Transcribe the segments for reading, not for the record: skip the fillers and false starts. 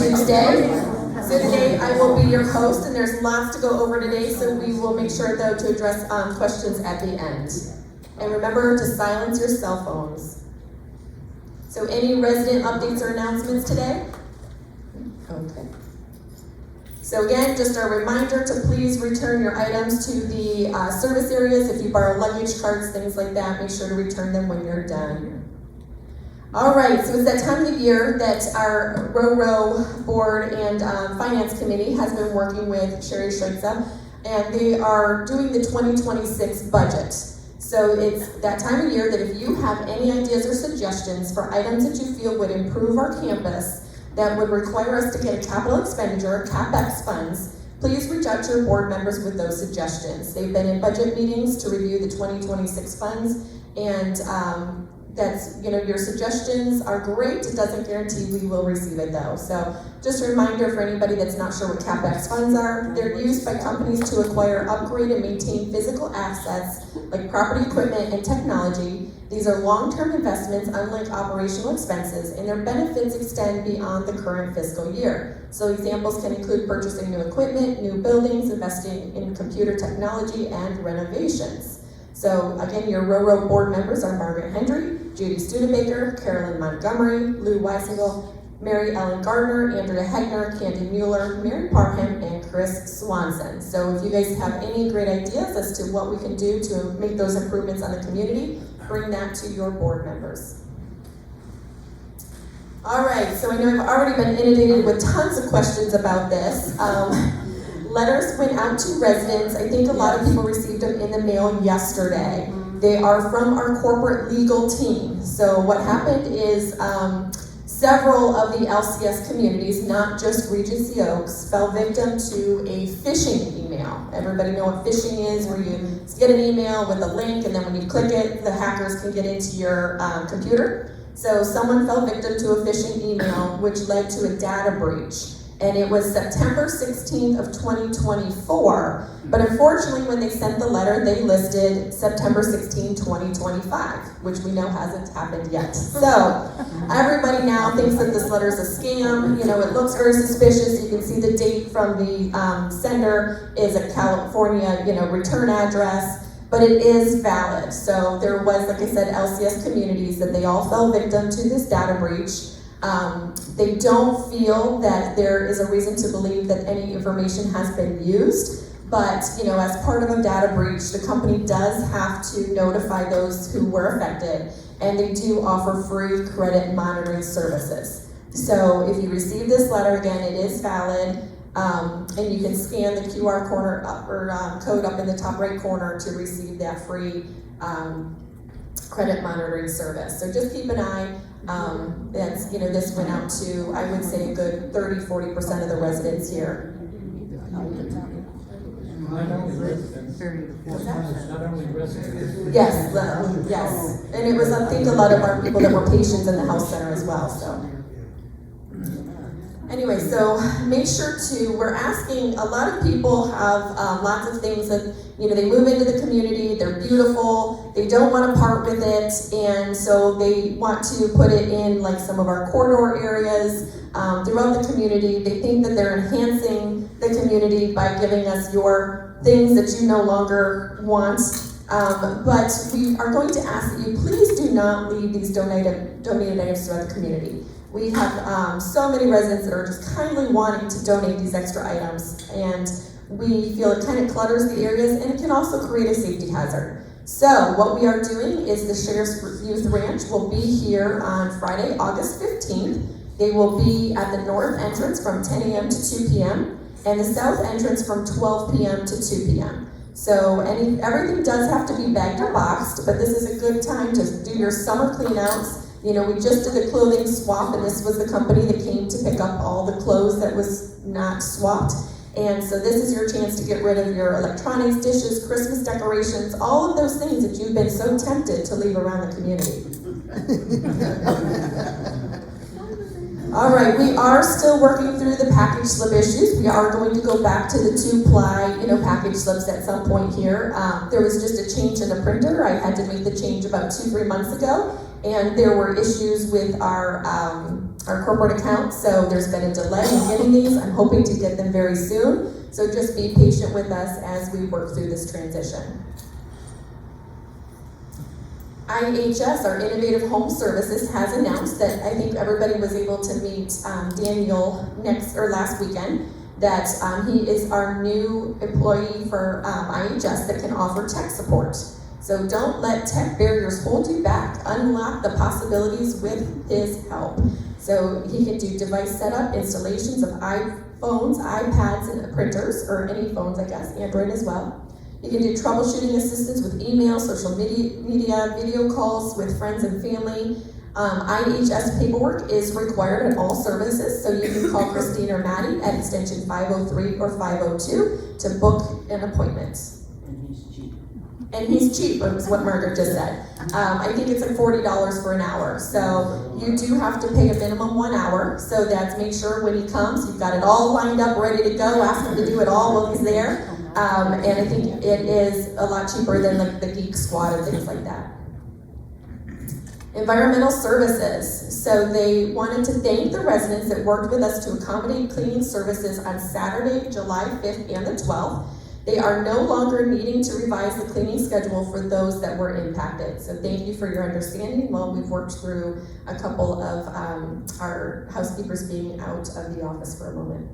Tuesday. So today I will be your host, and there's lots to go over today, so we will make sure though to address questions at the end. And remember to silence your cell phones. So any resident updates or announcements today? Okay. So again, just a reminder to please return your items to the service areas. If you borrow luggage carts, things like that, make sure to return them when you're done. All right, so it's that time of the year that our RoRo board and finance committee has been working with Sherry Schweitzer, and they are doing the 2026 budget. So it's that time of year that if you have any ideas or suggestions for items that you feel would improve our campus that would require us to get a capital expenditure, CapEx funds, please reach out to your board members with those suggestions. They've been in budget meetings to review the 2026 funds, and that's, your suggestions are great. It doesn't guarantee we will receive it though. So just a reminder for anybody that's not sure what CapEx funds are, they're used by companies to acquire, upgrade, and maintain physical assets like property, equipment, and technology. These are long-term investments, unlike operational expenses, and their benefits extend beyond the current fiscal year. So examples can include purchasing new equipment, new buildings, investing in computer technology, and renovations. So again, your RoRo board members are Margaret Hendry, Judy Studebaker, Carolyn Montgomery, Lou Weisingle, Mary Ellen Gardner, Andrea Hegner, Candy Mueller, Mary Parham, and Chris Swanson. So if you guys have any great ideas as to what we can do to make those improvements on the community, bring that to your board members. All right, so I know I've already been inundated with tons of questions about this. Letters went out to residents. I think a lot of people received them in the mail yesterday. They are from our corporate legal team. So what happened is several of the LCS communities, not just Regency Oaks, fell victim to a phishing email. Everybody know what phishing is, where you get an email with a link, and then when you click it, the hackers can get into your computer. So someone fell victim to a phishing email, which led to a data breach. And it was September 16th of 2024, but unfortunately when they sent the letter, they listed September 16, 2025, which we know hasn't happened yet. So everybody now thinks that this letter is a scam. It looks very suspicious. You can see the date from the sender is a California, return address, but it is valid. So there was, like I said, LCS communities that they all fell victim to this data breach. They don't feel that there is a reason to believe that any information has been used, but as part of a data breach, the company does have to notify those who were affected, and they do offer free credit monitoring services. So if you receive this letter, again, it is valid, and you can scan the QR code up in the top right corner to receive that free credit monitoring service. So just keep an eye. This went out to, I would say, a good 30-40% of the residents here. Yes, yes. And it was, I think, a lot of our people that were patients in the health center as well, so. Anyway, so make sure we're asking, a lot of people have lots of things that, they move into the community, they're beautiful, they don't want to part with it, and so they want to put it in like some of our corridor areas throughout the community. They think that they're enhancing the community by giving us your things that you no longer want. But we are going to ask that you please do not leave these donated items throughout the community. We have so many residents that are just kindly wanting to donate these extra items, and we feel it kind of clutters the areas, and it can also create a safety hazard. So what we are doing is the Sheriff's Youth Ranch will be here on Friday, August 15th. They will be at the north entrance from 10 a.m. to 2 p.m. and the south entrance from 12 p.m. to 2 p.m. So everything does have to be bagged or boxed, but this is a good time to do your summer cleanouts. We just did a clothing swap, and this was the company that came to pick up all the clothes that was not swapped. And so this is your chance to get rid of your electronics, dishes, Christmas decorations, all of those things that you've been so tempted to leave around the community. All right, we are still working through the package slip issues. We are going to go back to the 2-ply, package slips at some point here. There was just a change in the printer. I had to make the change about 2-3 months ago. And there were issues with our corporate account, so there's been a delay in getting these. I'm hoping to get them very soon, so just be patient with us as we work through this transition. IHS, our Innovative Home Services, has announced that I think everybody was able to meet Daniel last weekend, that he is our new employee for IHS that can offer tech support. So don't let tech barriers hold you back. Unlock the possibilities with his help. So he can do device setup, installations of iPhones, iPads, and printers, or any phones, I guess, Android as well. He can do troubleshooting assistance with email, social media, video calls with friends and family. IHS paperwork is required at all services, so you can call Christine or Maddie at extension 503 or 502 to book an appointment. And he's cheap, is what Margaret just said. I think it's like $40 for an hour. So you do have to pay a minimum 1 hour. So that's make sure when he comes, you've got it all lined up, ready to go. Ask him to do it all while he's there. And I think it is a lot cheaper than like the Geek Squad and things like that. Environmental services. So they wanted to thank the residents that worked with us to accommodate cleaning services on Saturday, July 5th and the 12th. They are no longer needing to revise the cleaning schedule for those that were impacted. So thank you for your understanding while we've worked through a couple of our housekeepers being out of the office for a moment.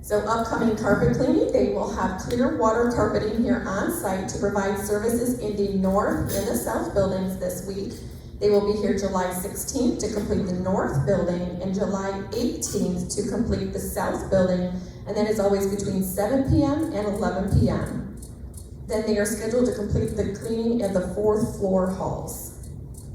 So upcoming carpet cleaning, they will have clear water carpeting here on site to provide services in the north and the south buildings this week. They will be here July 16th to complete the north building and July 18th to complete the south building. And then it's always between 7 p.m. and 11 p.m. Then they are scheduled to complete the cleaning at the 4th floor halls.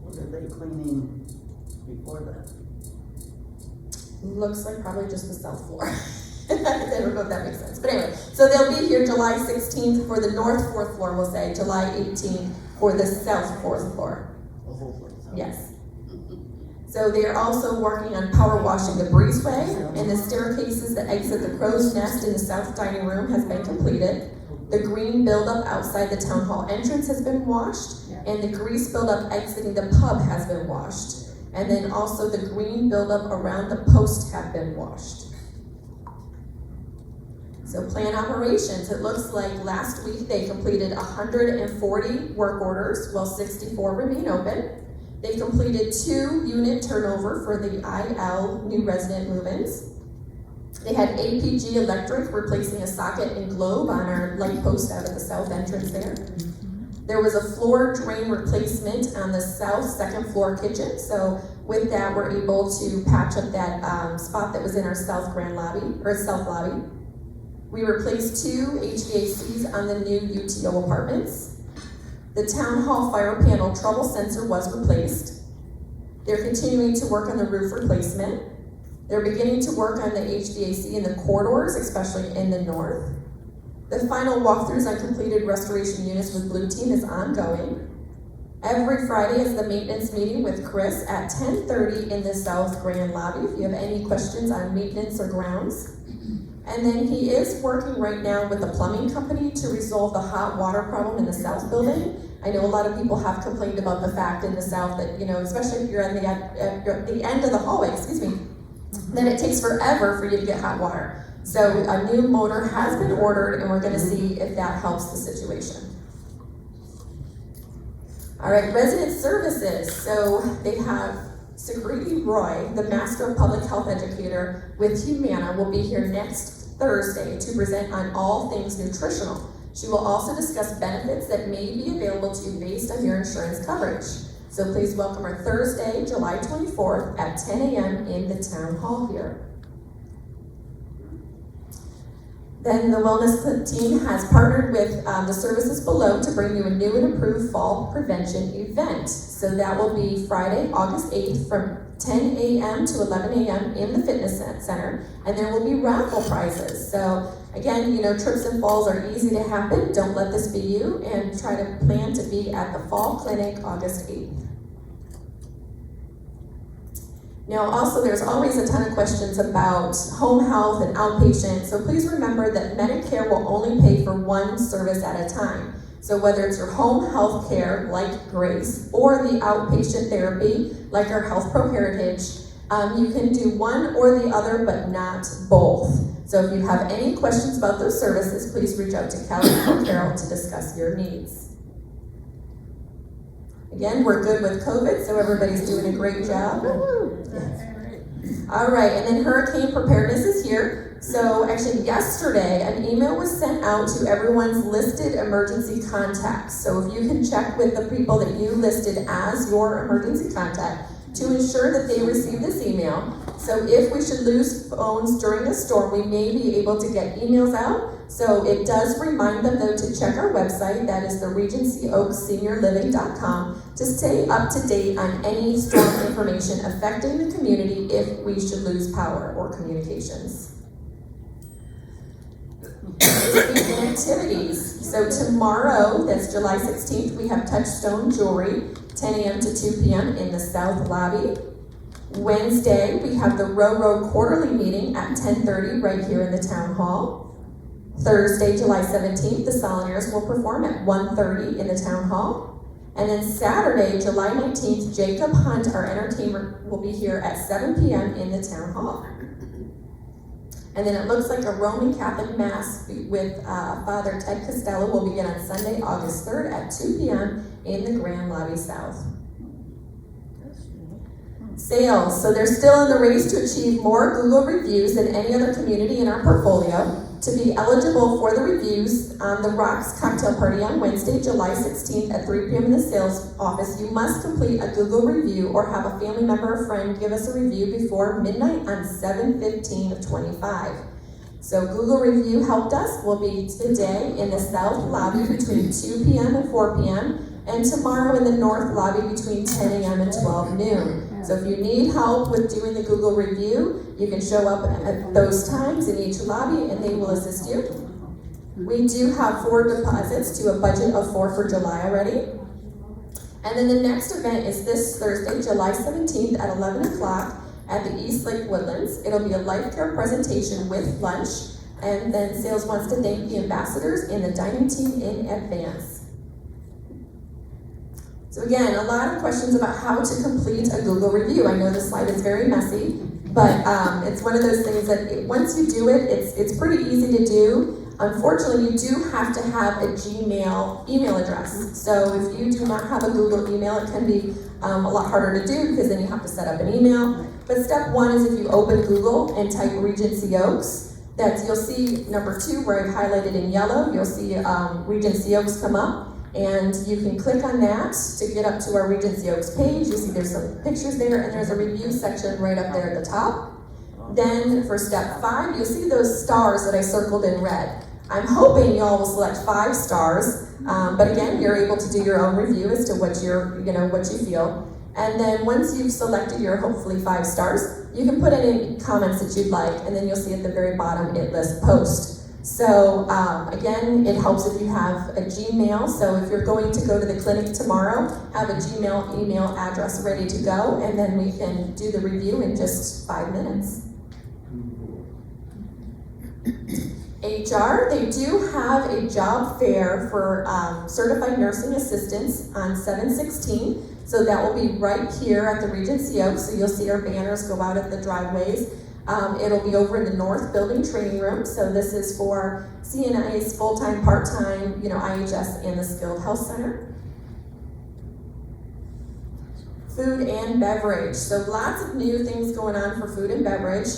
Was it they cleaning before that? Looks like probably just the south floor. I don't know if that makes sense. But anyway, so they'll be here July 16th for the north 4th floor, we'll say, July 18th for the south 4th floor. The whole place? Yes. So they are also working on power washing the breezeway, and the staircases that exit the crow's nest in the south dining room has been completed. The green buildup outside the town hall entrance has been washed, and the grease buildup exiting the pub has been washed. And then also the green buildup around the post have been washed. So plan operations, it looks like last week they completed 140 work orders while 64 remain open. They completed 2 unit turnover for the IL new resident move-ins. They had APG Electric replacing a socket and globe on our light post out at the south entrance there. There was a floor drain replacement on the south second floor kitchen. So with that, we're able to patch up that spot that was in our south grand lobby, or south lobby. We replaced 2 HVACs on the new UTO apartments. The town hall fire panel trouble sensor was replaced. They're continuing to work on the roof replacement. They're beginning to work on the HVAC in the corridors, especially in the north. The final walkthroughs on completed restoration units with Blue Team is ongoing. Every Friday is the maintenance meeting with Chris at 10:30 in the South Grand Lobby if you have any questions on maintenance or grounds. And then he is working right now with the plumbing company to resolve the hot water problem in the south building. I know a lot of people have complained about the fact in the south that, you know, especially if you're at the end of the hallway, that it takes forever for you to get hot water. So a new motor has been ordered and we're gonna see if that helps the situation. All right, resident services. So they have Sukriti Roy, the Master of Public Health Educator with Humana, will be here next Thursday to present on all things nutritional. She will also discuss benefits that may be available to you based on your insurance coverage. So please welcome her Thursday, July 24th at 10 a.m. in the town hall here. Then the wellness team has partnered with the services below to bring you a new and improved fall prevention event. So that will be Friday, August 8th from 10 a.m. to 11 a.m. in the fitness center, and there will be raffle prizes. So again, you know, trips and falls are easy to happen. Don't let this be you, and try to plan to be at the fall clinic August 8th. Now, also, there's always a ton of questions about home health and outpatient, so please remember that Medicare will only pay for one service at a time. So whether it's your home health care, like Grace, or the outpatient therapy, like our Health Pro Heritage, you can do one or the other, but not both. So if you have any questions about those services, please reach out to Kelly or Carol to discuss your needs. Again, we're good with COVID, so everybody's doing a great job. All right, and then hurricane preparedness is here. So actually yesterday, an email was sent out to everyone's listed emergency contacts. So if you can check with the people that you listed as your emergency contact to ensure that they receive this email. So if we should lose phones during a storm, we may be able to get emails out. So it does remind them though to check our website, that is the RegencyOaksSeniorLiving.com, to stay up to date on any storm information affecting the community if we should lose power or communications. Speaking activities, so tomorrow, that's July 16th, we have Touchstone Jewelry, 10 a.m. to 2 p.m. in the South Lobby. Wednesday, we have the Row Quarterly Meeting at 10:30 right here in the Town Hall. Thursday, July 17th, the Solinaires will perform at 1:30 in the Town Hall. And then Saturday, July 19th, Jacob Hunt, our entertainer, will be here at 7 p.m. in the Town Hall. And then it looks like a Roman Catholic Mass with Father Ted Costello will begin on Sunday, August 3rd at 2 p.m. in the Grand Lobby South. Sales. So they're still in the race to achieve more Google reviews than any other community in our portfolio. To be eligible for the reviews on the Rocks Cocktail Party on Wednesday, July 16th at 3 p.m. in the sales office, you must complete a Google review or have a family member or friend give us a review before midnight on 7/15/25. So Google review help desk will be today in the South Lobby between 2 p.m. and 4 p.m. and tomorrow in the North Lobby between 10 a.m. and 12 noon. So if you need help with doing the Google review, you can show up at those times in each lobby and they will assist you. We do have 4 deposits to a budget of 4 for July already. And then the next event is this Thursday, July 17th at 11 o'clock at the East Lake Woodlands. It'll be a life care presentation with lunch, and then sales wants to thank the ambassadors and the dining team in advance. So again, a lot of questions about how to complete a Google review. I know this slide is very messy, but it's one of those things that once you do it, it's pretty easy to do. Unfortunately, you do have to have a Gmail email address. So if you do not have a Google email, it can be a lot harder to do because then you have to set up an email. But step 1 is if you open Google and type Regency Oaks, you'll see number 2 where I've highlighted in yellow, you'll see Regency Oaks come up. And you can click on that to get up to our Regency Oaks page. You see there's some pictures there, and there's a review section right up there at the top. Then for step 5, you'll see those stars that I circled in red. I'm hoping y'all will select 5 stars, but again, you're able to do your own review as to what what you feel. And then once you've selected your hopefully 5 stars, you can put in any comments that you'd like, and then you'll see at the very bottom it lists post. So again, it helps if you have a Gmail. So if you're going to go to the clinic tomorrow, have a Gmail email address ready to go, and then we can do the review in just 5 minutes. HR, they do have a job fair for certified nursing assistants on 7/16. So that will be right here at the Regency Oaks. So you'll see our banners go out at the driveways. It'll be over in the North Building Training Room. So this is for CNAs, full-time, part-time, IHS, and the Skilled Health Center. Food and beverage. So lots of new things going on for food and beverage.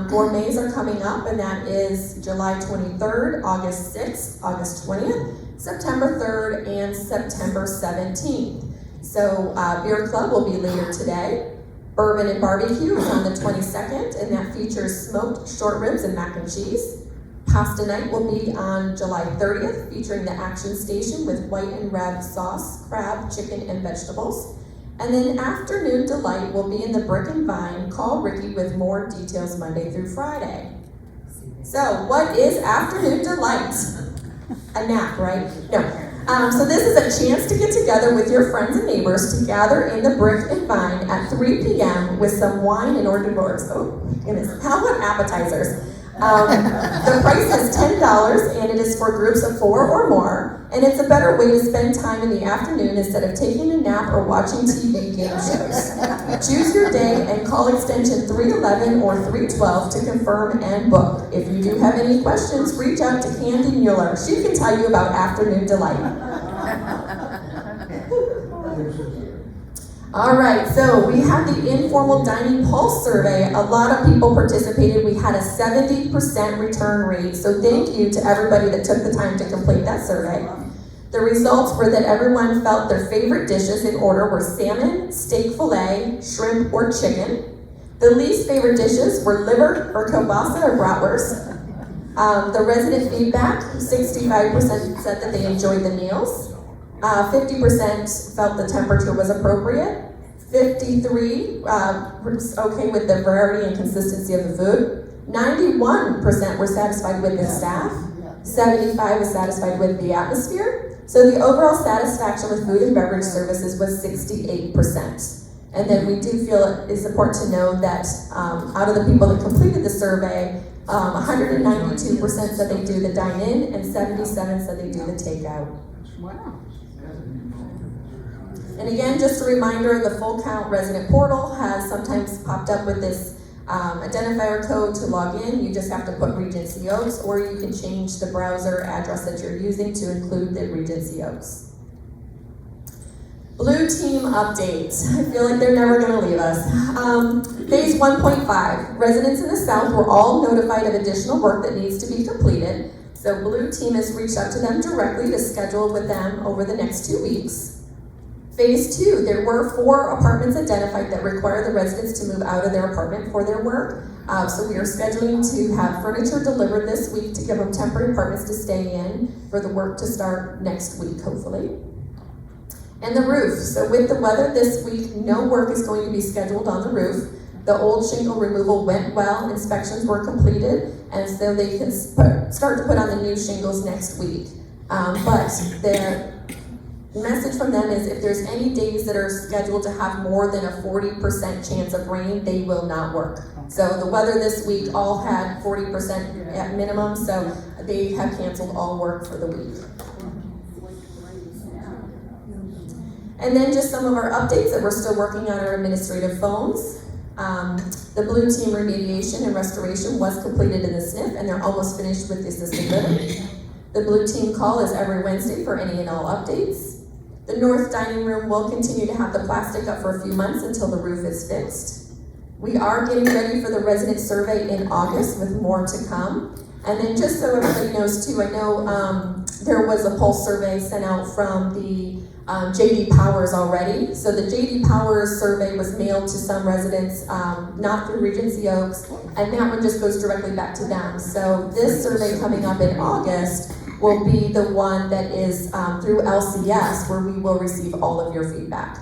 Gourmets are coming up, and that is July 23rd, August 6th, August 20th, September 3rd, and September 17th. So Beer Club will be later today. Bourbon and Barbecue is on the 22nd, and that features smoked short ribs and mac and cheese. Pasta Night will be on July 30th, featuring the Action Station with white and red sauce, crab, chicken, and vegetables. And then Afternoon Delight will be in the Brick and Vine. Call Ricky with more details Monday through Friday. So what is Afternoon Delight? A nap, right? No. So this is a chance to get together with your friends and neighbors to gather in the Brick and Vine at 3 p.m. with some wine and hors d'oeuvres. Oh, goodness. How about appetizers? The price is $10 and it is for groups of 4 or more, and it's a better way to spend time in the afternoon instead of taking a nap or watching TV game shows. Choose your day and call extension 311 or 312 to confirm and book. If you do have any questions, reach out to Candy Mueller. She can tell you about Afternoon Delight. All right, so we had the informal dining pulse survey. A lot of people participated. We had a 70% return rate, so thank you to everybody that took the time to complete that survey. The results were that everyone felt their favorite dishes in order were salmon, steak fillet, shrimp, or chicken. The least favorite dishes were liver or kielbasa or bratwurst. The resident feedback, 65% said that they enjoyed the meals. 50% felt the temperature was appropriate. 53% was okay with the variety and consistency of the food. 91% were satisfied with the staff. 75% was satisfied with the atmosphere. So the overall satisfaction with food and beverage services was 68%. And then we do feel it is important to know that out of the people that completed the survey, 192% said they do the dine-in and 77% said they do the takeout. Wow. And again, just a reminder, the Full Count resident portal has sometimes popped up with this identifier code to log in. You just have to put Regency Oaks, or you can change the browser address that you're using to include the Regency Oaks. Blue team updates. I feel like they're never going to leave us. Phase 1.5. Residents in the South were all notified of additional work that needs to be completed. So Blue team has reached out to them directly to schedule with them over the next 2 weeks. Phase 2, there were 4 apartments identified that require the residents to move out of their apartment for their work. So we are scheduling to have furniture delivered this week to give them temporary apartments to stay in for the work to start next week, hopefully. And the roof. So with the weather this week, no work is going to be scheduled on the roof. The old shingle removal went well, inspections were completed, and so they can start to put on the new shingles next week. But the message from them is if there's any days that are scheduled to have more than a 40% chance of rain, they will not work. So the weather this week all had 40% at minimum, so they have canceled all work for the week. And then just some of our updates that we're still working on our administrative phones. The Blue team remediation and restoration was completed in the SNF, and they're almost finished with the assisted living. The Blue team call is every Wednesday for any and all updates. The North dining room will continue to have the plastic up for a few months until the roof is fixed. We are getting ready for the resident survey in August with more to come. And then just so everybody knows too, I know there was a pulse survey sent out from the J.D. Powers already. So the J.D. Powers survey was mailed to some residents, not through Regency Oaks, and that one just goes directly back to them. So this survey coming up in August will be the one that is through LCS, where we will receive all of your feedback.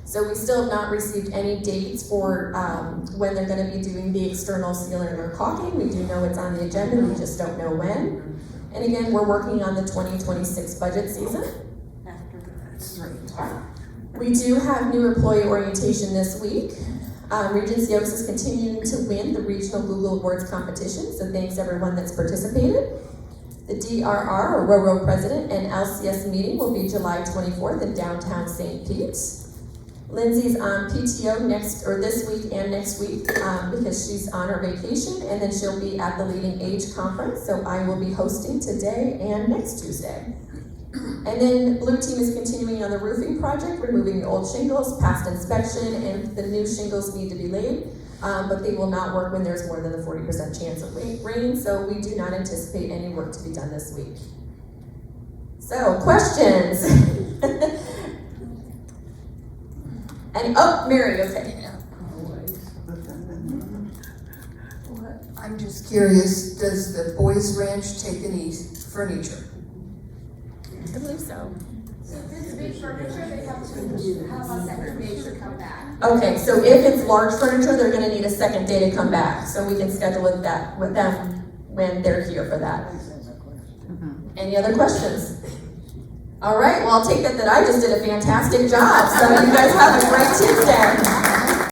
So we still have not received any dates for when they're going to be doing the external sealing or caulking. We do know it's on the agenda, we just don't know when. And again, we're working on the 2026 budget season. We do have new employee orientation this week. Regency Oaks is continuing to win the Regional Google Awards competition, so thanks everyone that's participated. The DRR, or RoRo President, and LCS meeting will be July 24th in downtown St. Pete. Lindsay's on PTO this week and next week because she's on her vacation, and then she'll be at the Leading Age Conference, so I will be hosting today and next Tuesday. And then Blue team is continuing on the roofing project, removing the old shingles, past inspection, and the new shingles need to be laid, but they will not work when there's more than a 40% chance of rain, so we do not anticipate any work to be done this week. So, questions? And, Mary, okay. I'm just curious, does the Boys Ranch take any furniture? I believe so. So if it's big furniture, they have to have a second day to come back. Okay, so if it's large furniture, they're gonna need a second day to come back, so we can schedule with them when they're here for that. Any other questions? All right, well, I'll take that I just did a fantastic job, so you guys have a great Tuesday.